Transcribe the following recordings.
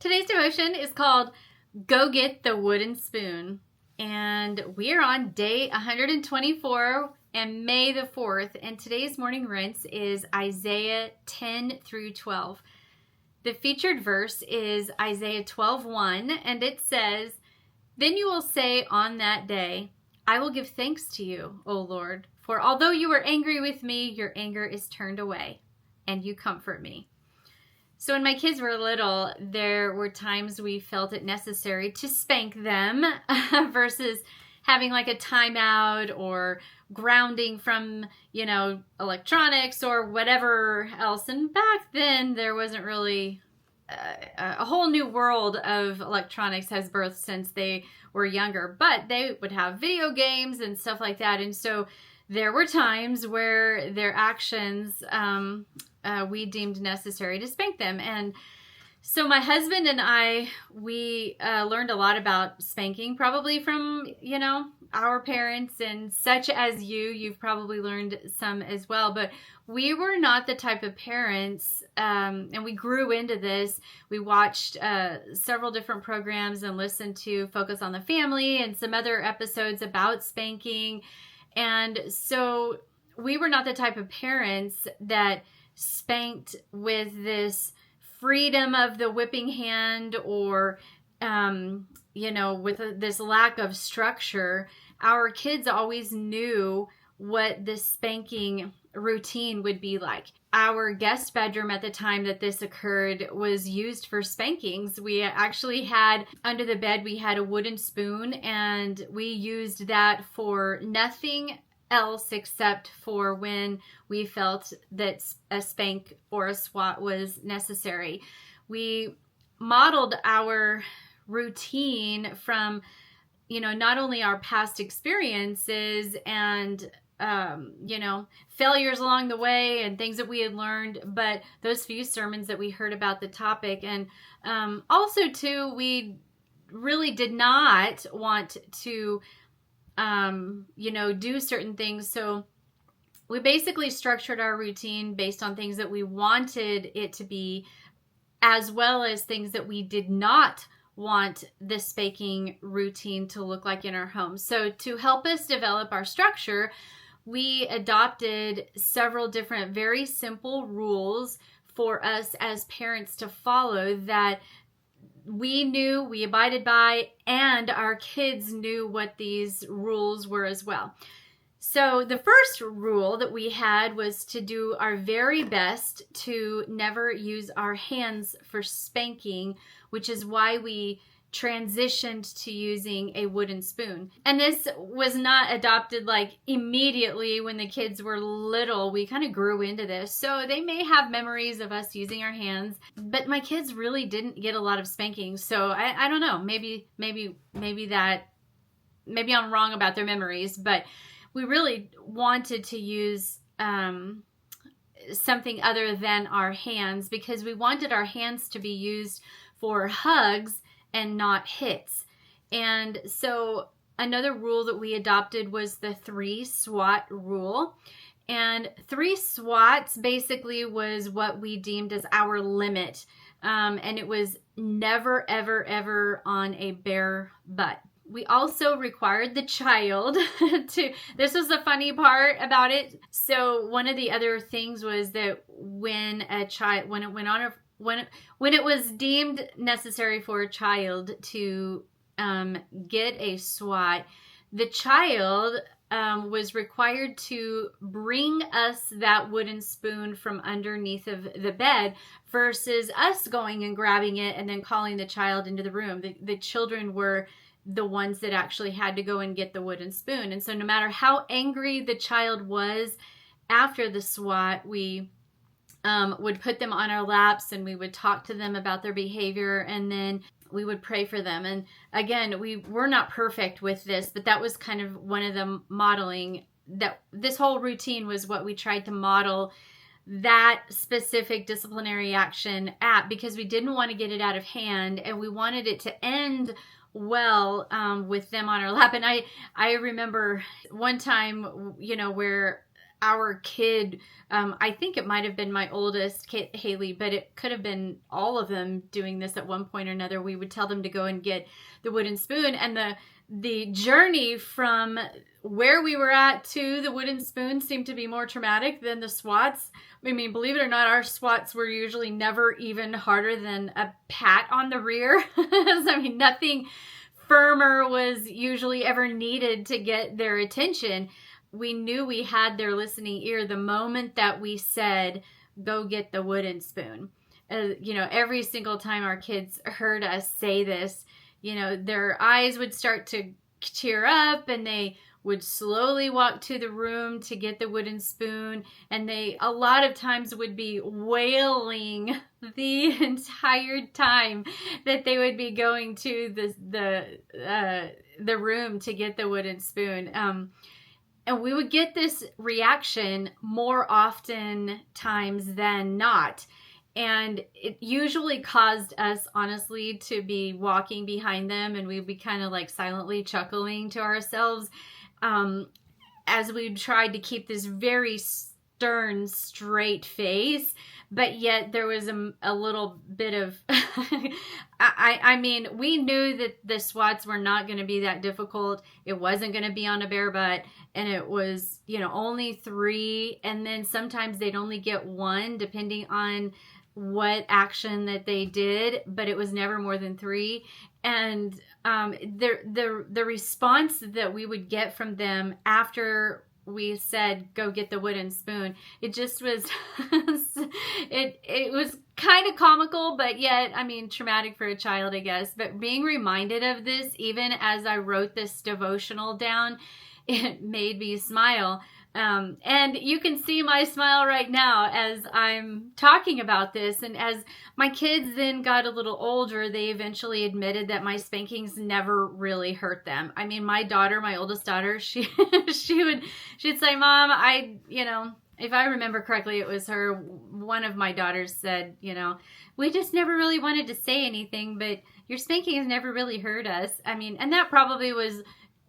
Today's devotion is called Go Get the Wooden Spoon. And we're on day 124 and May the 4th. And today's morning rinse is Isaiah 10 through 12. The featured verse is Isaiah 12:1, and it says, "Then you will say on that day, I will give thanks to you, O Lord, for although you were angry with me, your anger is turned away, and you comfort me." So when my kids were little, there were times we felt it necessary to spank them versus having like a timeout or grounding from, electronics or whatever else. And back then, there wasn't really a whole new world of electronics has birthed since they were younger. But they would have video games and stuff like that. And so there were times where their actions we deemed necessary to spank them. And so my husband and I, we learned a lot about spanking, probably from, our parents, and such as you've probably learned some as well. But we were not the type of parents, and we grew into this. We watched several different programs and listened to Focus on the Family and some other episodes about spanking. And so we were not the type of parents that spanked with this freedom of the whipping hand or, with this lack of structure. Our kids always knew what this spanking routine would be like. Our guest bedroom at the time that this occurred was used for spankings. We actually had, under the bed, we had a wooden spoon, and we used that for nothing else except for when we felt that a spank or a swat was necessary. We modeled our routine from, not only our past experiences and, failures along the way and things that we had learned, but those few sermons that we heard about the topic. And also, too, we really did not want to do certain things. So we basically structured our routine based on things that we wanted it to be, as well as things that we did not want the spanking routine to look like in our home. So to help us develop our structure, we adopted several different very simple rules for us as parents to follow that we knew, we abided by, and our kids knew what these rules were as well. So the first rule that we had was to do our very best to never use our hands for spanking, which is why we transitioned to using a wooden spoon. And this was not adopted like immediately when the kids were little. We kind of grew into this. So they may have memories of us using our hands, but my kids really didn't get a lot of spanking. So I don't know, maybe I'm wrong about their memories, but we really wanted to use something other than our hands, because we wanted our hands to be used for hugs and not hits. And so another rule that we adopted was the 3 swat rule. And 3 swats basically was what we deemed as our limit. And it was never, ever, ever on a bare butt. We also required the child this was the funny part about it. So one of the other things was that when it was deemed necessary for a child to get a swat, the child was required to bring us that wooden spoon from underneath of the bed versus us going and grabbing it and then calling the child into the room. The children were the ones that actually had to go and get the wooden spoon. And so no matter how angry the child was after the swat, we would put them on our laps and we would talk to them about their behavior, and then we would pray for them. And again, we were not perfect with this, but that was kind of one of the modeling, that this whole routine was what we tried to model that specific disciplinary action at, because we didn't want to get it out of hand and we wanted it to end well with them on our lap. And I remember one time, where our kid, I think it might have been my oldest kid, Haley, but it could have been all of them doing this at one point or another. We would tell them to go and get the wooden spoon, and the journey from where we were at to the wooden spoon seemed to be more traumatic than the swats. I mean, believe it or not, our swats were usually never even harder than a pat on the rear. I mean, nothing firmer was usually ever needed to get their attention. We knew we had their listening ear the moment that we said, go get the wooden spoon. Every single time our kids heard us say this, their eyes would start to tear up, and they would slowly walk to the room to get the wooden spoon. And they, a lot of times, would be wailing the entire time that they would be going to the room to get the wooden spoon. And we would get this reaction more often times than not. And it usually caused us, honestly, to be walking behind them, and we'd be kind of like silently chuckling to ourselves as we tried to keep this very stern, straight face. But yet there was a little bit of, I mean, we knew that the swats were not going to be that difficult. It wasn't going to be on a bare butt. And it was, only 3. And then sometimes they'd only get 1 depending on what action that they did, but it was never more than 3. And the response that we would get from them after we said, go get the wooden spoon, it just was, it was kind of comical, but yet, I mean, traumatic for a child, I guess. But being reminded of this, even as I wrote this devotional down, it made me smile. And you can see my smile right now as I'm talking about this. And as my kids then got a little older, they eventually admitted that my spankings never really hurt them. I mean, my daughter, my oldest daughter, she'd say, Mom, if I remember correctly, it was her, one of my daughters said, we just never really wanted to say anything, but your spankings never really hurt us. I mean, and that probably was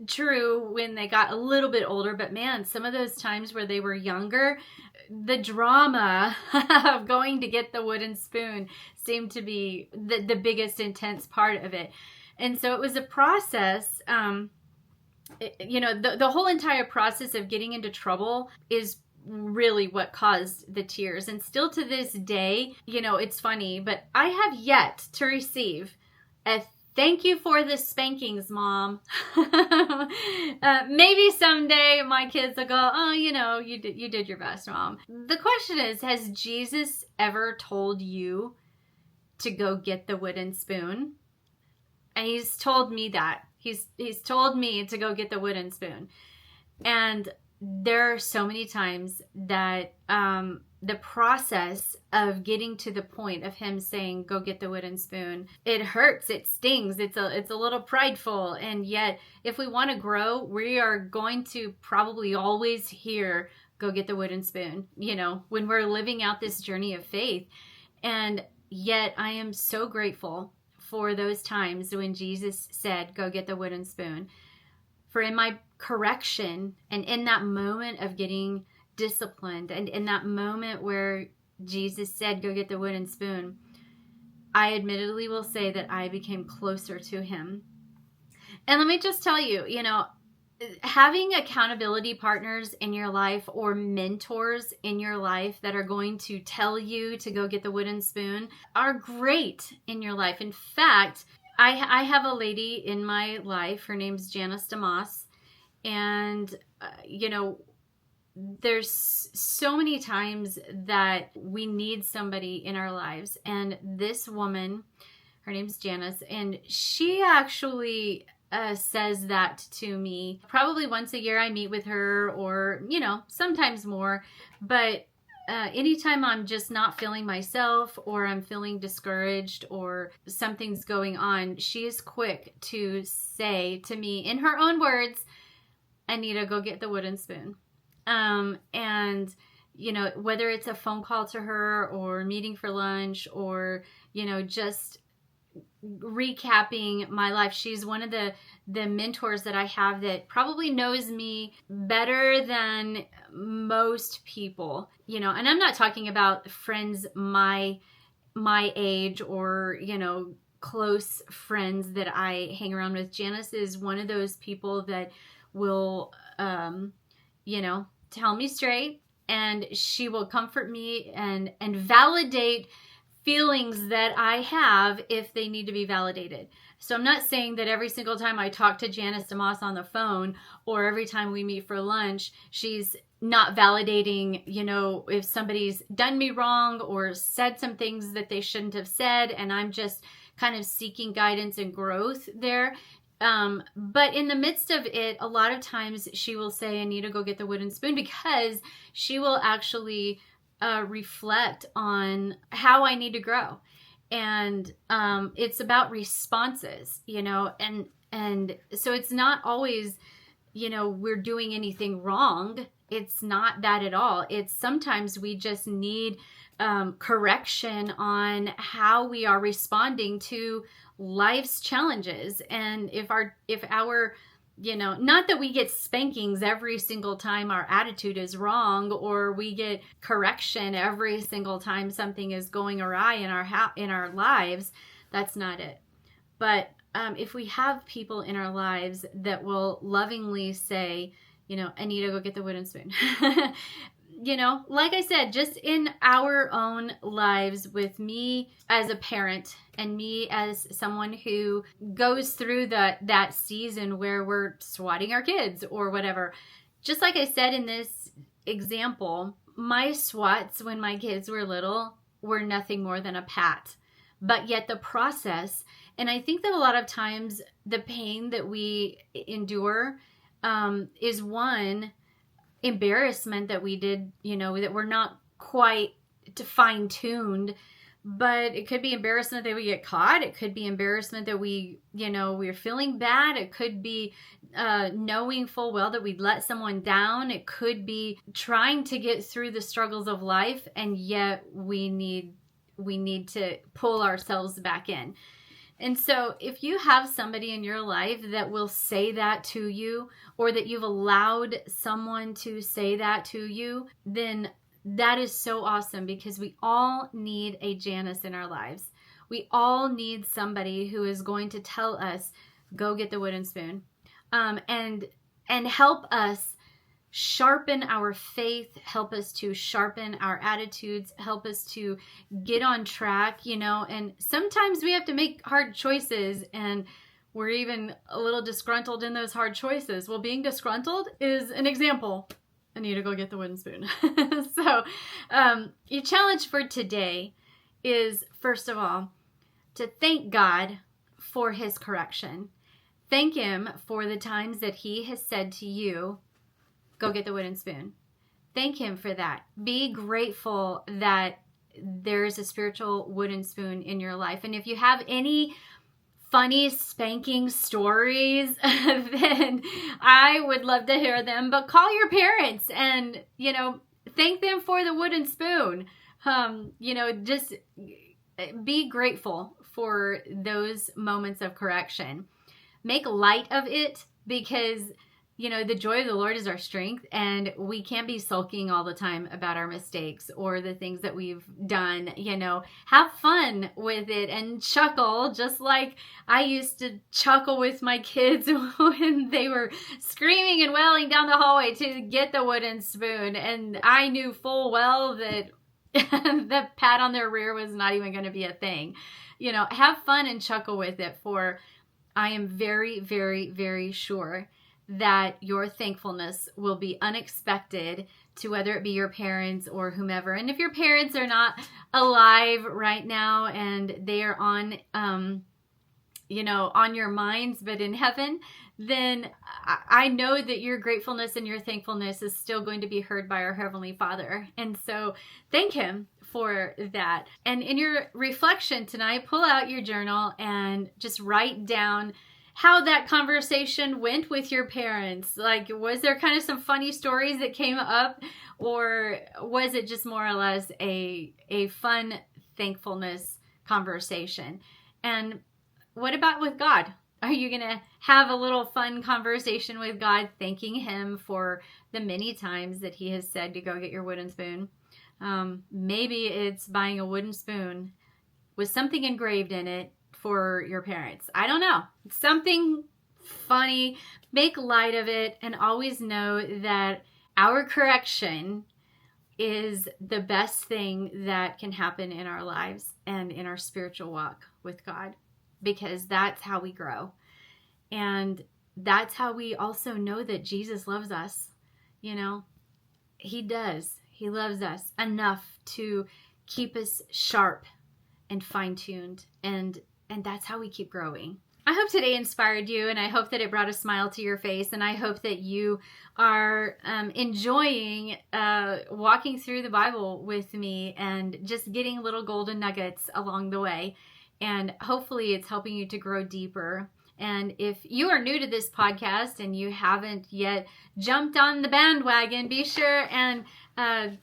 true when they got a little bit older, but man, some of those times where they were younger, the drama of going to get the wooden spoon seemed to be the biggest intense part of it. And so it was a process, the whole entire process of getting into trouble is really what caused the tears. And still to this day, it's funny, but I have yet to receive a thank you for the spankings, Mom. Maybe someday my kids will go, oh, you did your best, Mom. The question is, has Jesus ever told you to go get the wooden spoon? And he's told me that. He's told me to go get the wooden spoon. And there are so many times that the process of getting to the point of him saying, go get the wooden spoon, it hurts, it stings, it's a little prideful. And yet, if we want to grow, we are going to probably always hear, go get the wooden spoon, when we're living out this journey of faith. And yet, I am so grateful for those times when Jesus said, go get the wooden spoon. For in my correction and in that moment of getting disciplined and in that moment where Jesus said, go get the wooden spoon, I admittedly will say that I became closer to him. And let me just tell you, having accountability partners in your life or mentors in your life that are going to tell you to go get the wooden spoon are great in your life. In fact, I have a lady in my life. Her name's Janice DeMoss. And, there's so many times that we need somebody in our lives. And this woman, her name's Janice, and she actually says that to me. Probably once a year I meet with her, or, sometimes more. But anytime I'm just not feeling myself, or I'm feeling discouraged, or something's going on, she is quick to say to me, in her own words, Anita, go get the wooden spoon. And, whether it's a phone call to her or meeting for lunch or, just recapping my life. She's one of the mentors that I have that probably knows me better than most people, and I'm not talking about friends my age or, close friends that I hang around with. Janice is one of those people that will, tell me straight, and she will comfort me and validate feelings that I have if they need to be validated. So I'm not saying that every single time I talk to Janice DeMoss on the phone or every time we meet for lunch, she's not validating, if somebody's done me wrong or said some things that they shouldn't have said, and I'm just kind of seeking guidance and growth there. But in the midst of it, a lot of times she will say, Anita, go get the wooden spoon, because she will actually reflect on how I need to grow. And it's about responses, and so it's not always, we're doing anything wrong. It's not that at all. It's sometimes we just need correction on how we are responding to life's challenges. And if our not that we get spankings every single time our attitude is wrong, or we get correction every single time something is going awry in our lives. That's not it. But if we have people in our lives that will lovingly say, Anita, go get the wooden spoon. Like I said, just in our own lives, with me as a parent and me as someone who goes through that season where we're swatting our kids or whatever. Just like I said in this example, my swats when my kids were little were nothing more than a pat. But yet the process, and I think that a lot of times the pain that we endure is one, embarrassment that we did, that we're not quite fine-tuned, but it could be embarrassment that we get caught. It could be embarrassment that we're feeling bad. It could be knowing full well that we'd let someone down. It could be trying to get through the struggles of life, and yet we need to pull ourselves back in. And so if you have somebody in your life that will say that to you, or that you've allowed someone to say that to you, then that is so awesome, because we all need a Janice in our lives. We all need somebody who is going to tell us, go get the wooden spoon, and help us sharpen our faith, help us to sharpen our attitudes, help us to get on track, and sometimes we have to make hard choices, and we're even a little disgruntled in those hard choices. Well, being disgruntled is an example. I need to go get the wooden spoon. So your challenge for today is, first of all, to thank God for his correction. Thank him for the times that he has said to you, go get the wooden spoon. Thank him for that. Be grateful that there's a spiritual wooden spoon in your life. And if you have any funny spanking stories, then I would love to hear them. But call your parents and, thank them for the wooden spoon. Just be grateful for those moments of correction. Make light of it, because the joy of the Lord is our strength, and we can't be sulking all the time about our mistakes or the things that we've done. Have fun with it and chuckle, just like I used to chuckle with my kids when they were screaming and wailing down the hallway to get the wooden spoon. And I knew full well that the pat on their rear was not even going to be a thing. Have fun and chuckle with it, for I am very, very, very sure that your thankfulness will be unexpected to whether it be your parents or whomever. And if your parents are not alive right now and they are on your minds, but in heaven, then I know that your gratefulness and your thankfulness is still going to be heard by our Heavenly Father. And so thank him for that. And in your reflection tonight, pull out your journal and just write down how that conversation went with your parents. Like, was there kind of some funny stories that came up, or was it just more or less a fun thankfulness conversation? And what about with God? Are you going to have a little fun conversation with God, thanking him for the many times that he has said to go get your wooden spoon? Maybe it's buying a wooden spoon with something engraved in it for your parents. I don't know. Something funny. Make light of it, and always know that our correction is the best thing that can happen in our lives and in our spiritual walk with God, because that's how we grow. And that's how we also know that Jesus loves us. You know, he does. He loves us enough to keep us sharp and fine-tuned. And that's how we keep growing. I hope today inspired you, and I hope that it brought a smile to your face, and I hope that you are enjoying walking through the Bible with me and just getting little golden nuggets along the way. And hopefully it's helping you to grow deeper. And if you are new to this podcast and you haven't yet jumped on the bandwagon, be sure and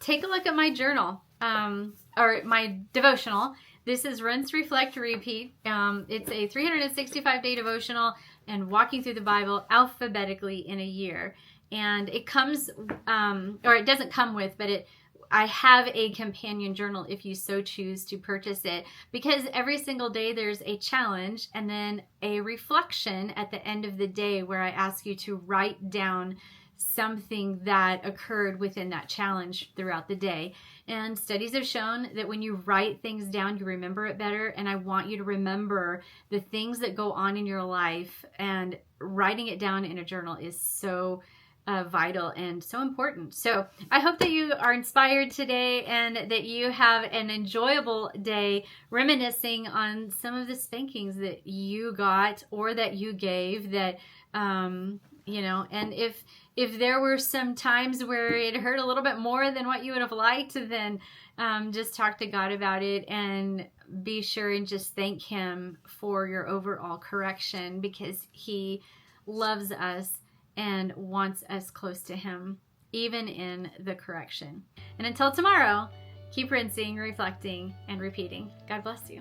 take a look at my journal or my devotional. This is Rinse, Reflect, Repeat. It's a 365-day devotional and walking through the Bible alphabetically in a year. And it comes, or it doesn't come with, but I have a companion journal if you so choose to purchase it, because every single day there's a challenge and then a reflection at the end of the day where I ask you to write down something that occurred within that challenge throughout the day. And studies have shown that when you write things down, you remember it better. And I want you to remember the things that go on in your life, and writing it down in a journal is so vital and so important. So I hope that you are inspired today and that you have an enjoyable day reminiscing on some of the spankings that you got or that you gave, that you know, and if there were some times where it hurt a little bit more than what you would have liked, then just talk to God about it and be sure and just thank him for your overall correction, because he loves us and wants us close to him, even in the correction. And until tomorrow, keep rinsing, reflecting, and repeating. God bless you.